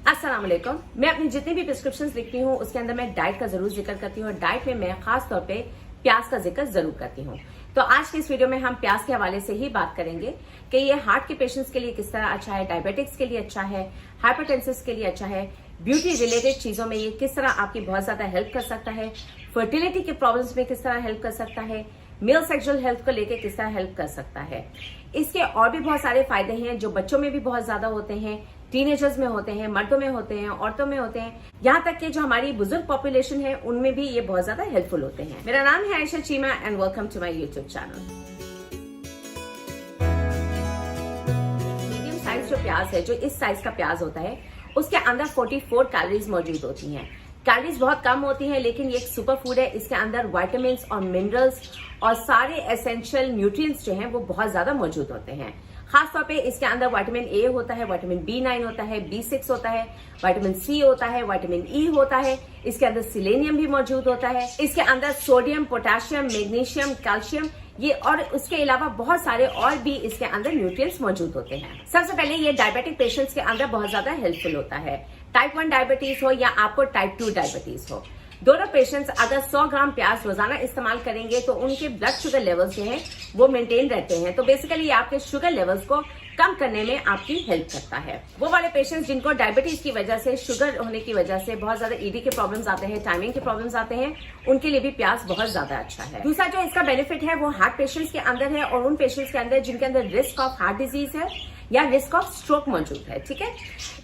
अस्सलाम वालेकुम। मैं अपनी जितनी भी प्रिस्क्रिप्शंस लिखती हूँ उसके अंदर मैं डाइट का जरूर जिक्र करती हूँ और डाइट में मैं खास तौर पे प्याज का जिक्र जरूर करती हूँ। तो आज की इस वीडियो में हम प्याज के हवाले से ही बात करेंगे कि ये हार्ट के पेशेंट्स के लिए किस तरह अच्छा है, डायबिटिक्स के लिए अच्छा है, हाइपरटेंसिस के लिए अच्छा है, ब्यूटी रिलेटेड चीजों में ये किस तरह आपकी बहुत ज्यादा हेल्प कर सकता है, फर्टिलिटी के प्रॉब्लम्स में किस तरह हेल्प कर सकता है, मेल सेक्सुअल हेल्थ को लेकर किस तरह हेल्प कर सकता है। इसके और भी बहुत सारे फायदे हैं जो बच्चों में भी बहुत ज्यादा होते हैं, टीनेजर्स में होते हैं, मर्दों में होते हैं, औरतों में होते हैं, यहाँ तक कि जो हमारी बुजुर्ग पॉपुलेशन है उनमें भी ये बहुत ज्यादा हेल्पफुल होते हैं। मेरा नाम है Ayesha Cheema and welcome to my YouTube channel. Medium size जो प्याज है, जो इस साइज का प्याज होता है, उसके अंदर 44 कैलोरीज मौजूद होती हैं। कैलोरीज बहुत कम होती हैं लेकिन ये एक सुपर फूड है। इसके अंदर विटामिन और मिनरल्स और सारे एसेंशियल न्यूट्रिएंट्स जो हैं वो बहुत ज्यादा मौजूद होते हैं। खास तौर पे इसके अंदर विटामिन ए होता है, विटामिन B9 होता है, B6 होता है, विटामिन सी होता है, विटामिन ई होता है। इसके अंदर सिलेनियम भी मौजूद होता है। इसके अंदर सोडियम, पोटेशियम, मैग्नीशियम, कैल्शियम, ये और उसके अलावा बहुत सारे और भी इसके अंदर न्यूट्रिएंट्स मौजूद होते हैं। सबसे पहले ये डायबिटिक पेशेंट्स के अंदर बहुत ज्यादा हेल्पफुल होता है। टाइप 1 डायबिटीज हो या आपको टाइप 2 डायबिटीज हो, दोनों पेशेंट्स अगर 100 ग्राम प्याज रोजाना इस्तेमाल करेंगे तो उनके ब्लड शुगर लेवल्स जो हैं वो मेंटेन रहते हैं। तो बेसिकली आपके शुगर लेवल्स को कम करने में आपकी हेल्प करता है। वो वाले पेशेंट्स जिनको डायबिटीज की वजह से, शुगर होने की वजह से बहुत ज्यादा ईडी के प्रॉब्लम्स आते हैं, टाइमिंग के प्रॉब्लम्स आते हैं, उनके लिए भी प्याज बहुत ज्यादा अच्छा है। दूसरा जो इसका बेनिफिट है वो हार्ट पेशेंट्स के अंदर है और उन पेशेंट्स के अंदर जिनके अंदर रिस्क ऑफ हार्ट डिजीज है या रिस्क ऑफ स्ट्रोक मौजूद है। ठीक है,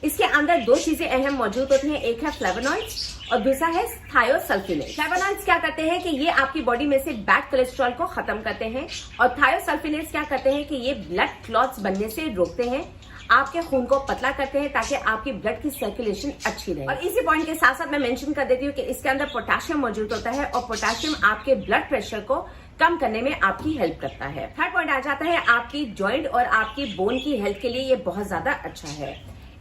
इसके अंदर दो चीजें अहम मौजूद होती हैं, एक है फ्लेवोनॉइड्स और दूसरा है थायोसल्फिनेट्स। फ्लेवोनॉइड्स क्या करते हैं कि ये आपकी बॉडी में से बैड कोलेस्ट्रॉल को खत्म करते हैं और थायोसल्फिनेट्स क्या करते हैं कि ये ब्लड क्लॉट्स बनने से रोकते हैं, आपके खून को पतला करते हैं ताकि आपकी ब्लड की सर्कुलेशन अच्छी रहे। और इसी पॉइंट के साथ साथ मैं मेंशन कर देती हूँ कि इसके अंदर पोटेशियम मौजूद होता है और पोटेशियम आपके ब्लड प्रेशर को कम करने में आपकी हेल्प करता है। थर्ड पॉइंट आ जाता है आपकी जॉइंट और आपकी बोन की हेल्थ के लिए ये बहुत ज्यादा अच्छा है।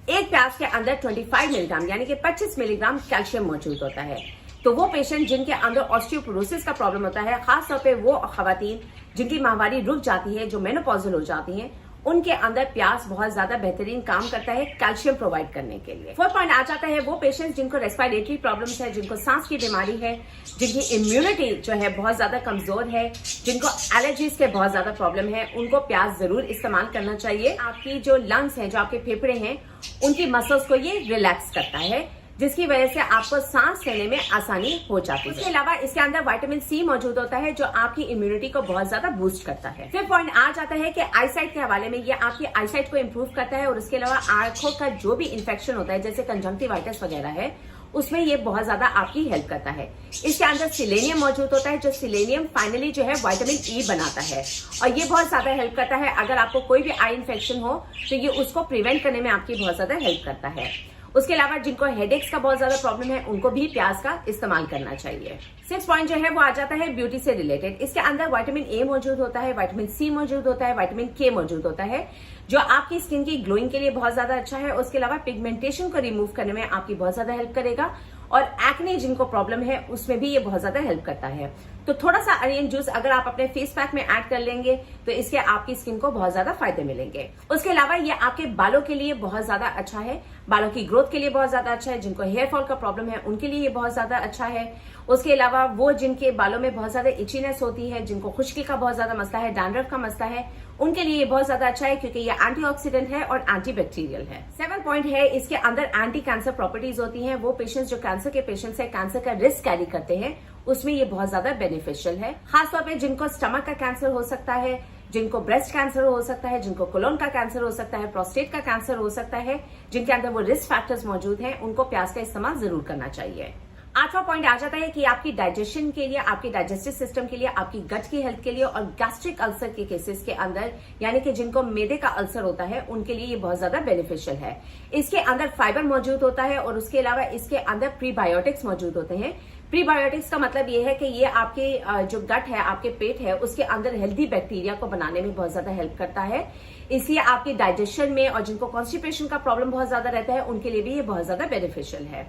एक प्याज के अंदर 25 मिलीग्राम यानी कि 25 मिलीग्राम कैल्शियम मौजूद होता है। तो वो पेशेंट जिनके अंदर ऑस्टियोपोरोसिस का प्रॉब्लम होता है, खासतौर पे वो खवातीन जिनकी माहवारी रुक जाती है, जो मेनोपॉजल हो जाती हैं, उनके अंदर प्याज बहुत ज्यादा बेहतरीन काम करता है कैल्शियम प्रोवाइड करने के लिए। फोर्थ पॉइंट आ जाता है वो पेशेंट्स जिनको रेस्पिरेटरी प्रॉब्लम्स है, जिनको सांस की बीमारी है, जिनकी इम्यूनिटी जो है बहुत ज्यादा कमजोर है, जिनको एलर्जीज के बहुत ज्यादा प्रॉब्लम है, उनको प्याज जरूर इस्तेमाल करना चाहिए। आपकी जो लंग्स हैं, जो आपके फेफड़े हैं, उनकी मसल्स को ये रिलैक्स करता है जिसकी वजह से आपको सांस लेने में आसानी हो जाती है। इसके अलावा इसके अंदर विटामिन सी मौजूद होता है जो आपकी इम्यूनिटी को बहुत ज्यादा बूस्ट करता है। फिर पॉइंट आ जाता है कि आईसाइट के हवाले में, ये आपकी आईसाइट को इम्प्रूव करता है और उसके अलावा आंखों का जो भी इन्फेक्शन होता है जैसे कंजंक्टिवाइटिस वगैरह है, उसमें ये बहुत ज्यादा आपकी हेल्प करता है। इसके अंदर सिलेनियम मौजूद होता है, जो सिलेनियम फाइनली जो है विटामिन ई बनाता है और ये बहुत ज्यादा हेल्प करता है। अगर आपको कोई भी आई इन्फेक्शन हो तो ये उसको प्रिवेंट करने में आपकी बहुत ज्यादा हेल्प करता है। उसके अलावा जिनको हेडेक्स का बहुत ज्यादा प्रॉब्लम है उनको भी प्याज का इस्तेमाल करना चाहिए। 6 पॉइंट जो है वो आ जाता है ब्यूटी से रिलेटेड। इसके अंदर विटामिन ए मौजूद होता है, विटामिन सी मौजूद होता है, विटामिन के मौजूद होता है जो आपकी स्किन की ग्लोइंग के लिए बहुत ज्यादा अच्छा है। उसके अलावा पिगमेंटेशन को रिमूव करने में आपकी बहुत ज्यादा हेल्प करेगा और एक्ने जिनको प्रॉब्लम है उसमें भी ये बहुत ज्यादा हेल्प करता है। तो थोड़ा सा अनियन जूस अगर आप अपने फेस पैक में ऐड कर लेंगे तो इसके आपकी स्किन को बहुत ज्यादा फायदे मिलेंगे। उसके अलावा ये आपके बालों के लिए बहुत ज्यादा अच्छा है, बालों की ग्रोथ के लिए बहुत ज्यादा अच्छा है, जिनको हेयर फॉल का प्रॉब्लम है उनके लिए ये बहुत ज्यादा अच्छा है। उसके अलावा वो जिनके बालों में बहुत ज्यादा इचीनेस होती है, जिनको खुश्की का बहुत ज्यादा मसला है, डैंड्रफ का मसला है, उनके लिए ये बहुत ज्यादा अच्छा है क्योंकि ये एंटीऑक्सीडेंट है और एंटीबैक्टीरियल है। 7 पॉइंट है इसके अंदर एंटी कैंसर प्रॉपर्टीज होती हैं। वो पेशेंट्स जो कैंसर के पेशेंट्स है, कैंसर का रिस्क कैरी करते हैं, उसमें ये बहुत ज्यादा बेनिफिशियल है। खासतौर पे जिनको स्टमक का कैंसर हो सकता है, जिनको ब्रेस्ट कैंसर हो सकता है, जिनको कोलोन का कैंसर हो सकता है, प्रोस्टेट का कैंसर हो सकता है, जिनके अंदर वो रिस्क फैक्टर्स मौजूद हैं, उनको प्याज का इस्तेमाल जरूर करना चाहिए। 8वां पॉइंट आ जाता है कि आपकी डाइजेशन के लिए, आपके डाइजेस्टिव सिस्टम के लिए, आपकी गट की हेल्थ के लिए और गैस्ट्रिक अल्सर के केसेस के अंदर यानी कि जिनको मैदे का अल्सर होता है उनके लिए ये बहुत ज्यादा बेनिफिशियल है। इसके अंदर फाइबर मौजूद होता है और उसके अलावा इसके अंदर प्रीबायोटिक्स मौजूद होते हैं। प्रीबायोटिक्स का मतलब ये है कि ये आपके जो गट है, आपके पेट है, उसके अंदर हेल्दी बैक्टीरिया को बनाने में बहुत ज्यादा हेल्प करता है। इसलिए आपके डाइजेशन में और जिनको कॉन्स्टिपेशन का प्रॉब्लम बहुत ज्यादा रहता है उनके लिए भी ये बहुत ज्यादा बेनिफिशियल है।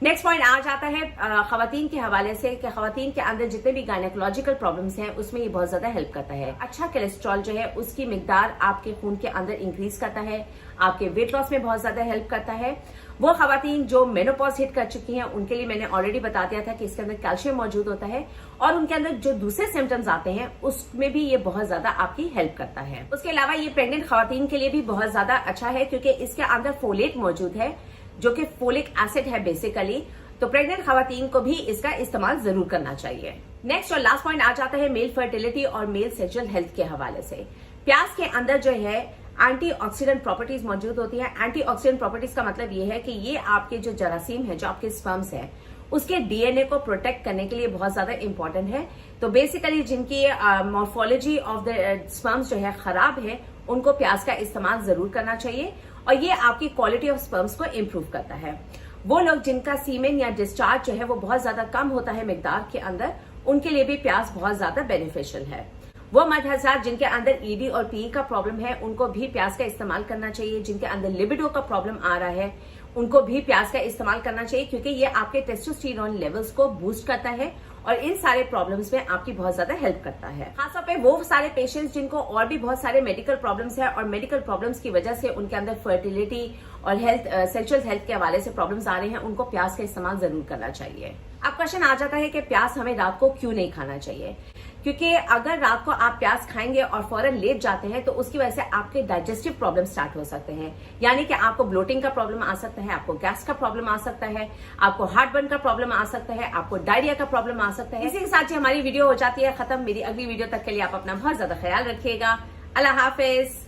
नेक्स्ट पॉइंट आ जाता है खवातीन के हवाले से कि खवातीन के अंदर जितने भी गायनेकोलॉजिकल प्रॉब्लम्स हैं उसमें ये बहुत ज्यादा हेल्प करता है। अच्छा कोलेस्ट्रॉल जो है उसकी मिकदार आपके खून के अंदर इंक्रीज करता है, आपके वेट लॉस में बहुत ज्यादा हेल्प करता है। वो खवातीन जो मेनोपॉज हिट कर चुकी हैं उनके लिए मैंने ऑलरेडी बता दिया था कि इसके अंदर कैल्शियम मौजूद होता है और उनके अंदर जो दूसरे सिम्टम्स आते हैं उसमें भी ये बहुत ज्यादा आपकी हेल्प करता है। उसके अलावा ये प्रेग्नेंट खवातीन के लिए भी बहुत ज्यादा अच्छा है क्योंकि इसके अंदर फोलेट मौजूद है जो कि फोलिक एसिड है बेसिकली। तो प्रेग्नेंट खवातीन को भी इसका इस्तेमाल जरूर करना चाहिए। नेक्स्ट और लास्ट पॉइंट आ जाता है मेल फर्टिलिटी और मेल सेक्सुअल हेल्थ के हवाले से। प्याज के अंदर जो है एंटीऑक्सीडेंट प्रॉपर्टीज मौजूद होती है। एंटीऑक्सीडेंट प्रॉपर्टीज का मतलब ये है कि ये आपके जो जरासीम है, जो आपके स्पर्म्स है, उसके डीएनए को प्रोटेक्ट करने के लिए बहुत ज्यादा इंपॉर्टेंट है। तो बेसिकली जिनकी मॉर्फोलॉजी ऑफ द स्पर्म्स जो है खराब है उनको प्याज का इस्तेमाल जरूर करना चाहिए और ये आपकी क्वालिटी ऑफ स्पर्म्स को इम्प्रूव करता है। वो लोग जिनका सीमेन या डिस्चार्ज जो है वो बहुत ज्यादा कम होता है मिकदार के अंदर, उनके लिए भी प्याज बहुत ज्यादा बेनिफिशियल है। वो मर्द हज़रात जिनके अंदर ईडी और पीई का प्रॉब्लम है उनको भी प्याज का इस्तेमाल करना चाहिए। जिनके अंदर लिबिडो का प्रॉब्लम आ रहा है उनको भी प्याज का इस्तेमाल करना चाहिए क्योंकि ये आपके टेस्टोस्टेरोन लेवल्स को बूस्ट करता है और इन सारे प्रॉब्लम्स में आपकी बहुत ज्यादा हेल्प करता है। खासतौर पे वो सारे पेशेंट्स जिनको और भी बहुत सारे मेडिकल प्रॉब्लम्स है और मेडिकल प्रॉब्लम्स की वजह से उनके अंदर फर्टिलिटी और हेल्थ सेक्सुअल हेल्थ के हवाले से प्रॉब्लम्स आ रहे हैं, उनको प्याज का इस्तेमाल जरूर करना चाहिए। अब क्वेश्चन आ जाता है कि प्याज हमें रात को क्यों नहीं खाना चाहिए? क्योंकि अगर रात को आप प्याज खाएंगे और फौरन लेट जाते हैं तो उसकी वजह से आपके डाइजेस्टिव प्रॉब्लम स्टार्ट हो सकते हैं। यानी कि आपको ब्लोटिंग का प्रॉब्लम आ सकता है, आपको गैस का प्रॉब्लम आ सकता है, आपको हार्टबर्न का प्रॉब्लम आ सकता है, आपको डायरिया का प्रॉब्लम आ सकता है। इसी के साथ ही हमारी वीडियो हो जाती है खत्म। मेरी अगली वीडियो तक के लिए आप अपना बहुत ज्यादा ख्याल रखिएगा। अल्लाह हाफिज।